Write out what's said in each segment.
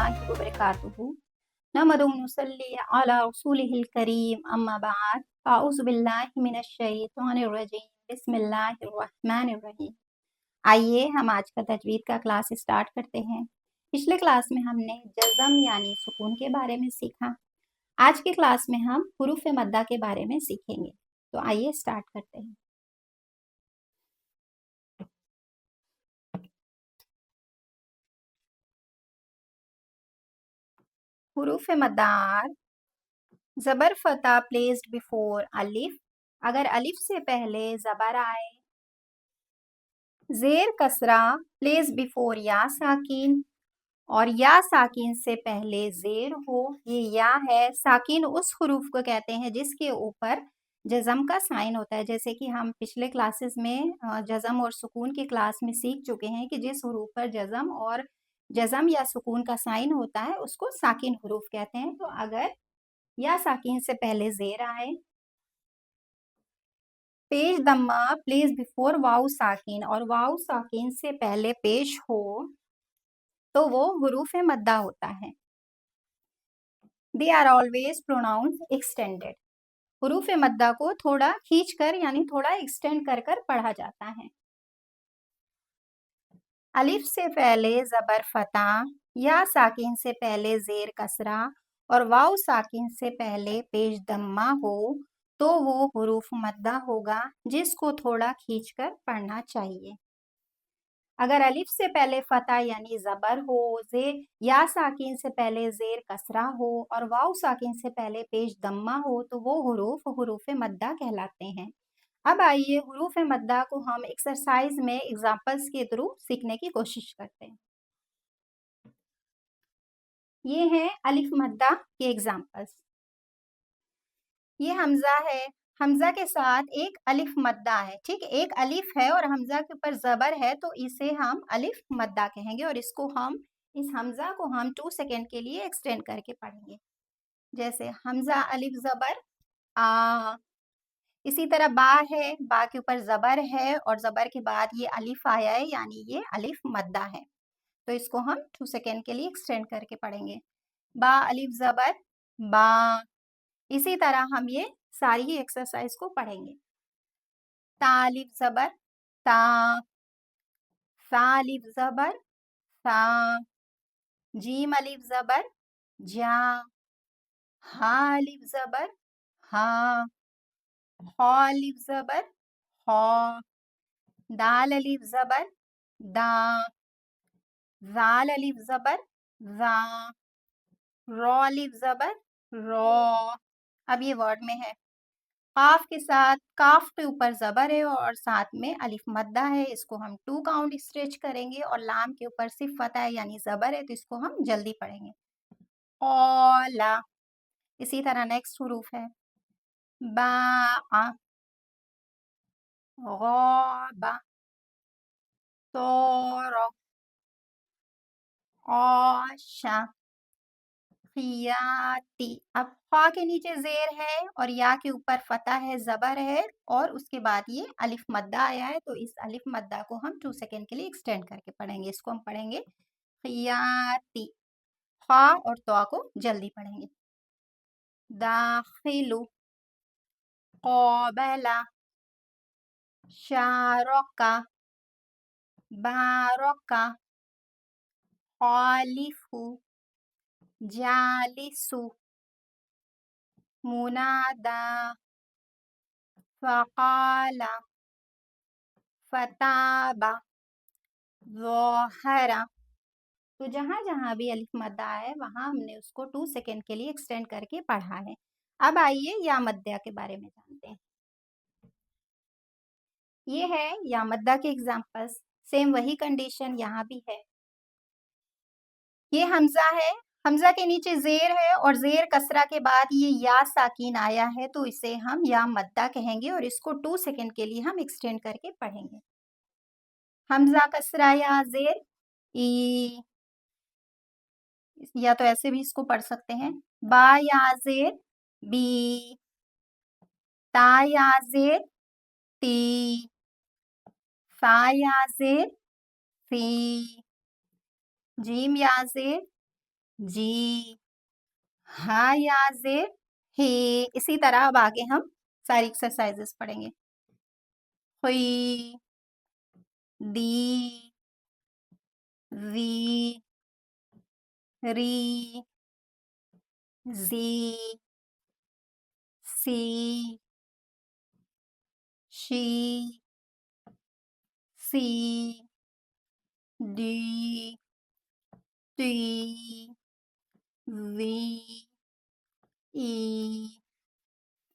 वरहमतुल्लाहि वबरकातुहू नहमदुहु व नुसल्ली अला रसूलिहिल करीम अम्मा बाद अऊज़ु बिल्लाहि मिनश शैतानिर रजीम बिस्मिल्लाहिर रहमानिर रहीम। आइए हम आज का तजवीद का क्लास स्टार्ट करते हैं। पिछले क्लास में हमने जज़म यानी सुकून के बारे में सीखा। आज की क्लास में हम हुरूफ मद्दा के बारे में सीखेंगे। तो आइए स्टार्ट करते हैं। हुरूफ मद्दार ज़बर फता प्लेस्ड बिफोर अलिफ, अगर अलिफ से पहले ज़बर आए। ज़ेर कसरा प्लेस बिफोर या साकिन, और या साकिन से पहले ज़ेर हो। ये या है, साकिन उस हुरूफ को कहते हैं जिसके ऊपर जज़म का साइन होता है। जैसे कि हम पिछले क्लासेस में जज़म और सुकून की क्लास में सीख चुके हैं कि जिस हुरूफ पर जज़म या सुकून का साइन होता है उसको साकिन हुरूफ कहते हैं। तो अगर या साकिन से पहले ज़ेर आए, पेश दम्मा प्लेस बिफोर वाउ साकिन, और वाउ साकिन से पहले पेश हो तो वो हुरूफ मद्दा होता है। They are always pronounce extended, हुरूफ मद्दा को थोड़ा खींच कर यानी थोड़ा एक्सटेंड कर कर पढ़ा जाता है। अलिफ से पहले ज़बर फता, या साकिन से पहले ज़ेर कसरा और वाउ साकिन से पहले पेश दम्मा हो तो वो हुरूफ मद्दा होगा जिसको थोड़ा खींचकर पढ़ना चाहिए। अगर अलिफ से पहले फता यानी ज़बर हो, या साकिन से पहले ज़ेर कसरा हो और वाउ साकिन से पहले पेश दम्मा हो तो वो हुरूफ मद्दा कहलाते हैं। अब आइए हुरूफ मद्दा को हम एक्सरसाइज में एग्जाम्पल्स के थ्रू सीखने की कोशिश करते हैं। ये हैं अलिफ मद्दा के एग्जाम्पल्स। ये हमजा है, हमजा के साथ एक अलिफ मद्दा है। ठीक, एक अलिफ है और हमजा के ऊपर ज़बर है तो इसे हम अलिफ मद्दा कहेंगे और इस हमजा को हम 2 सेकेंड के लिए एक्सटेंड करके पढ़ेंगे। जैसे हमजा अलिफ ज़बर आ। इसी तरह बा है, बा के ऊपर ज़बर है और ज़बर के बाद ये अलिफ आया है यानी ये अलिफ मद्दा है, तो इसको हम 2 सेकेंड के लिए एक्सटेंड करके पढ़ेंगे। बा अलिफ ज़बर बा। इसी तरह हम ये सारी ही एक्सरसाइज को पढ़ेंगे। ता अलिफ ज़बर ता, सा अलिफ ज़बर सा, जीम अलिफ ज़बर जा, हा अलिफ ज़बर हा, खा अलिफ ज़बर खा, दाल अलिफ ज़बर दा, ज़ाल अलिफ ज़बर ज़ा, रॉ अलिफ ज़बर रॉ। अब ये वर्ड में है। काफ के साथ, काफ के ऊपर ज़बर है और साथ में अलिफ मद्दा है, इसको हम 2 काउंट स्ट्रेच करेंगे। और लाम के ऊपर सिर्फ फता है यानी ज़बर है तो इसको हम जल्दी पढ़ेंगे। औला। इसी तरह नेक्स्ट हुरूफ है बा, गौबा, तोरा, औशा, खियाती। अब खा के नीचे ज़ेर है और या के ऊपर फता है, ज़बर है और उसके बाद ये अलिफ मद्दा आया है तो इस अलिफ मद्दा को हम 2 सेकेंड के लिए एक्सटेंड करके पढ़ेंगे। इसको हम पढ़ेंगे खियाती। खा और तवा को जल्दी पढ़ेंगे। दाखिलु, क़ाबला, शारका, बारका, खालिफु, जालिसु, मुनादा, फ़क़ाला, फ़ताबा, ज़ोहरा। तो जहाँ जहाँ भी अलिफ मद्दा है वहाँ हमने उसको 2 सेकेंड के लिए एक्सटेंड करके पढ़ा है। अब आइए या मद्दा के बारे में जानते हैं। ये है या मद्दा के एग्जाम्पल्स, सेम वही कंडीशन यहाँ भी है। ये हमजा है, हमजा के नीचे ज़ेर है और ज़ेर कसरा के बाद ये या साकिन आया है तो इसे हम या मद्दा कहेंगे और इसको 2 सेकेंड के लिए हम एक्सटेंड करके पढ़ेंगे। हमजा कसरा या ज़ेर ई, या तो ऐसे भी इसको पढ़ सकते हैं बा या ज़ेर बी, ता या ज़ेर ती, सा या ज़ेर सी, जीम या ज़ेर जी, हाँ या जेर हे। इसी तरह अब आगे हम सारी एक्सरसाइजेस पढ़ेंगे। हुई, दी, वी, री, जी, सी, शी, सी, डी, टी, वी, ई।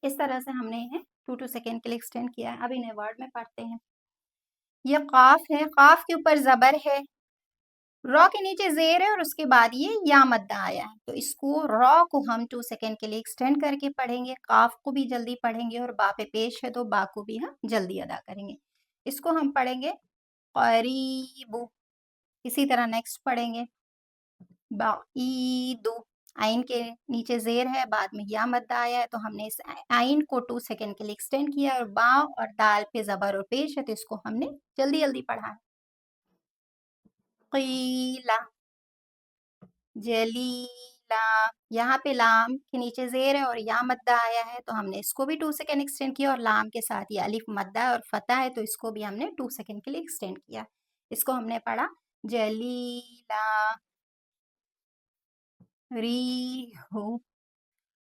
इस तरह से हमने इन्हें 2-2 सेकेंड के लिए एक्सटेंड किया है। अब इन्हें वर्ड में पढ़ते हैं। ये काफ है, काफ के ऊपर जबर है, रॉ के नीचे जेर है और उसके बाद ये या मद्दा आया है, तो इसको रॉ को हम 2 सेकेंड के लिए एक्सटेंड करके पढ़ेंगे, काफ को भी जल्दी पढ़ेंगे और बा पे पेश है तो बा को भी हम जल्दी अदा करेंगे। इसको हम पढ़ेंगे करीबु। इसी तरह नेक्स्ट पढ़ेंगे बाईदु। आइन के नीचे जेर है, बाद में या मद्दा आया है, तो हमने इस आइन को 2 सेकेंड के लिए एक्सटेंड किया और बा और दाल पे जबर और पेश है, तो इसको हमने जल्दी जल्दी पढ़ा है। कीला, जलीला। यहाँ पे लाम के नीचे जेर है और या मद्दा आया है, तो हमने इसको भी 2 सेकेंड एक्सटेंड किया और लाम के साथ ये अलिफ मद्दा है और फतह है, तो इसको भी हमने 2 सेकेंड के लिए एक्सटेंड किया। इसको हमने पढ़ा जलीला, रीहु,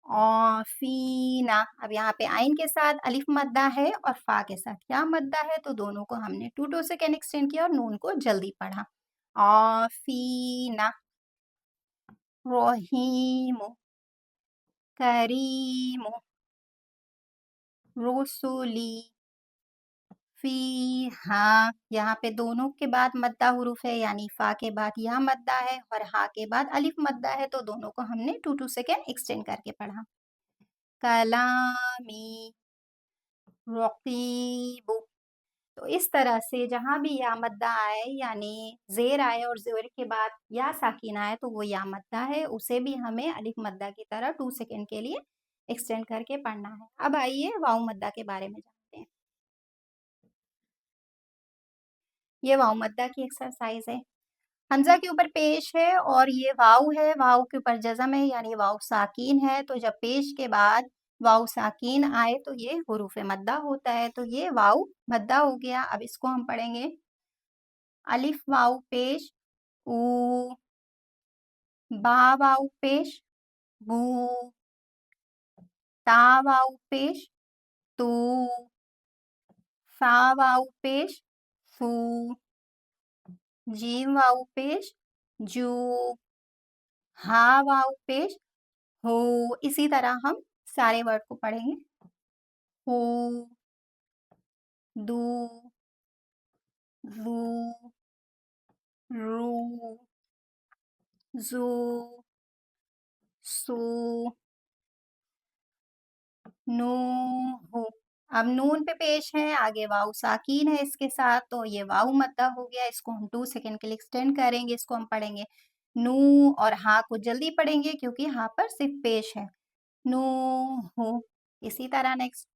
औफीना। अब यहाँ पे आइन के साथ अलिफ मद्दा है और फा के साथ या मद्दा है, तो दोनों को हमने 2-2 सेकेंड एक्सटेंड किया और नून को जल्दी पढ़ा। औफीना, रहीमु, करीमु, रुसुली, फीहा। यहाँ पे दोनों के बाद मद्दा हुरूफ है, यानी फा के बाद या मद्दा है और हा के बाद अलिफ मद्दा है, तो दोनों को हमने 2-2 सेकेंड एक्सटेंड करके पढ़ा। कलामी, रकीबु। तो इस तरह से जहाँ भी या मद्दा आए यानी जेर आए और जेर के बाद या साकिन आए, तो वो या मद्दा है, उसे भी हमें अलिफ मद्दा की तरह 2 सेकेंड के लिए एक्सटेंड करके पढ़ना है। अब आइए वाऊ मद्दा के बारे में जानते हैं। ये वाऊ मद्दा की एक्सरसाइज है। हमजा के ऊपर पेश है और ये वाऊ है, वाऊ के ऊपर जज़म है यानी वाऊ साकीन है, तो जब पेश के बाद वाऊ साकीन आए तो ये हुरूफ मद्दा होता है, तो ये वाऊ मद्दा हो गया। अब इसको हम पढ़ेंगे अलिफ वाऊ पेश ऊ, बा वाऊ पेश बू, ता वाऊ पेश तू, सा वाऊ पेश फू, जीम वाऊ पेश जू, हा वाऊ पेश हो। इसी तरह हम सारे वर्ड को पढ़ेंगे। हो, दू, रू, रू, जू, सू, नू, हो। अब नून पे पेश है, आगे वाऊ साकीन है इसके साथ, तो ये वाऊ मद्दा हो गया। इसको हम 2 सेकेंड के लिए एक्सटेंड करेंगे। इसको हम पढ़ेंगे नू और हा को जल्दी पढ़ेंगे क्योंकि हा पर सिर्फ पेश है। नू हो। इसी तरह नेक्स्ट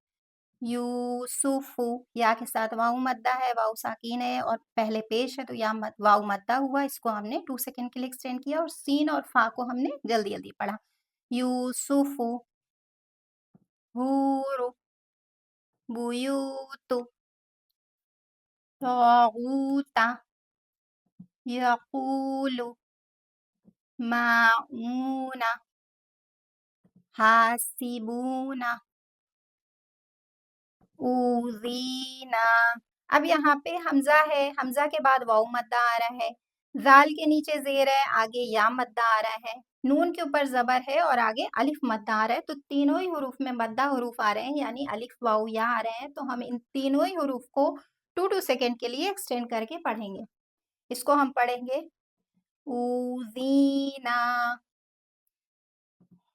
यूसुफु, या के साथ वाऊ मद्दा है, वाऊ साकीन है और पहले पेश है, तो या वाऊ मद्दा हुआ। इसको हमने 2 सेकेंड के लिए एक्सटेंड किया और सीन और फा को हमने जल्दी जल्दी पढ़ा। यूसुफु, हूरु, बुयूतु, तागूता, यकूलु, माऊना, हासिबूना, ऊज़ीना। अब यहाँ पे हमज़ा है, हमज़ा के बाद वाऊ मद्दा आ रहा है, ज़ाल के नीचे ज़ेर है, आगे या मद्दा आ रहा है, नून के ऊपर ज़बर है और आगे अलिफ मद्दा आ रहा है, तो तीनों ही हुरूफ में मद्दा हुरूफ आ रहे हैं, यानी अलिफ, वाऊ, या आ रहे हैं, तो हम इन तीनों ही हुरूफ को 2-2 सेकेंड के लिए एक्सटेंड करके पढ़ेंगे। इसको हम पढ़ेंगे ऊज़ीना,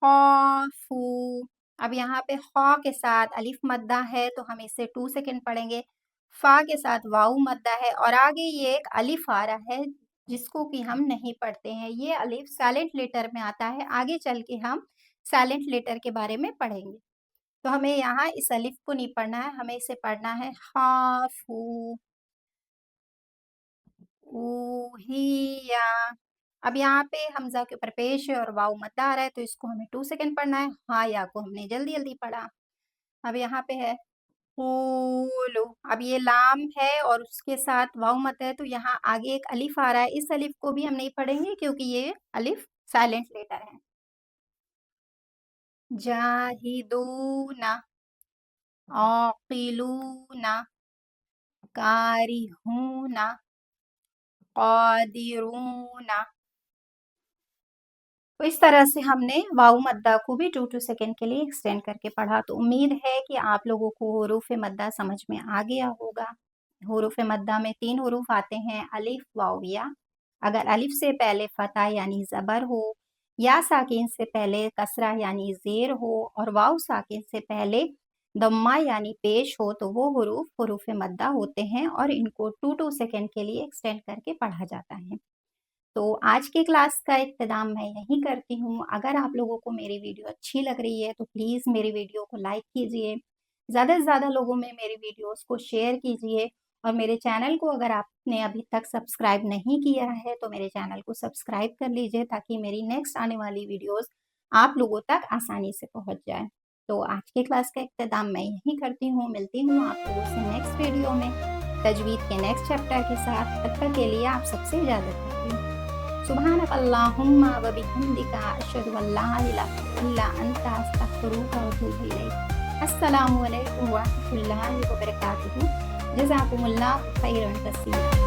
खौफू। अब यहाँ पे खौ के साथ अलिफ मद्दा है, तो हम इसे 2 सेकेंड पढ़ेंगे। फा के साथ वाऊ मद्दा है और आगे ये एक अलिफ आ रहा है जिसको कि हम नहीं पढ़ते हैं। ये अलिफ साइलेंट लेटर में आता है, आगे चल के हम साइलेंट लेटर के बारे में पढ़ेंगे। तो हमें यहाँ इस अलिफ को नहीं पढ़ना है, हमें इसे पढ़ना है खाफू, ऊहिया, अब यहाँ पे हमज़ा के ऊपर पेश है और वाव मद्दा आ रहा है, तो इसको हमें 2 सेकंड पढ़ना है। हाँ, या को हमने जल्दी-जल्दी पढ़ा। अब यहाँ पे है कूलू, अब ये लाम है और उसके साथ वाव मद्दा है, तो यहाँ आगे एक अलिफ आ रहा है। इस अलिफ को भी हम नहीं पढ़ेंगे क्योंकि ये अलिफ साइलेंट लेटर है। जाहिदूना, आक़िलूना, कारिहूना, क़ादिरूना। तो इस तरह से हमने वाव मद्दा को भी 2-2 सेकंड के लिए एक्सटेंड करके पढ़ा। तो उम्मीद है कि आप लोगों को हुरूफ़ मद्दा समझ में आ गया होगा। हुरूफ़ मद्दा में 3 हुरूफ़ आते हैं, अलिफ, वाव, या। अगर अलिफ से पहले फ़तह यानी ज़बर हो, या साकिन से पहले कसरा यानी ज़ेर हो और वाव साकिन से पहले दम्मा यानी पेश हो, तो वो हुरूफ़ मद्दा होते हैं और इनको 2-2 सेकंड के लिए एक्सटेंड करके पढ़ा जाता है। तो आज की क्लास का इख्तिताम मैं यहीं करती हूँ। अगर आप लोगों को मेरी वीडियो अच्छी लग रही है तो प्लीज़ मेरी वीडियो को लाइक कीजिए। ज़्यादा से ज़्यादा लोगों में मेरी वीडियोज़ को शेयर कीजिए और मेरे चैनल को अगर आपने अभी तक सब्सक्राइब नहीं किया है तो मेरे चैनल को सब्सक्राइब कर लीजिए ताकि मेरी नेक्स्ट आने वाली वीडियोज़ आप लोगों तक आसानी से पहुँच जाए। तो आज की क्लास का इख्तिताम मैं यहीं करती हूँ। मिलती हूँ आप लोगों से नेक्स्ट वीडियो में तजवीद के नेक्स्ट चैप्टर के साथ। तब तक के लिए आप सबसे इजाज़त चाहती हूँ। सुब्हानक अल्लाहुम्मा व बिहम्दिका अशहदु अल्ला इलाहा इल्ला अंता अस्तगफिरुका व अतूबु इलैक। अस्सलामु अलैकुम व रहमतुल्लाहि व बरकातुहू। जज़ाकुमुल्लाहु खैरन कसीरा।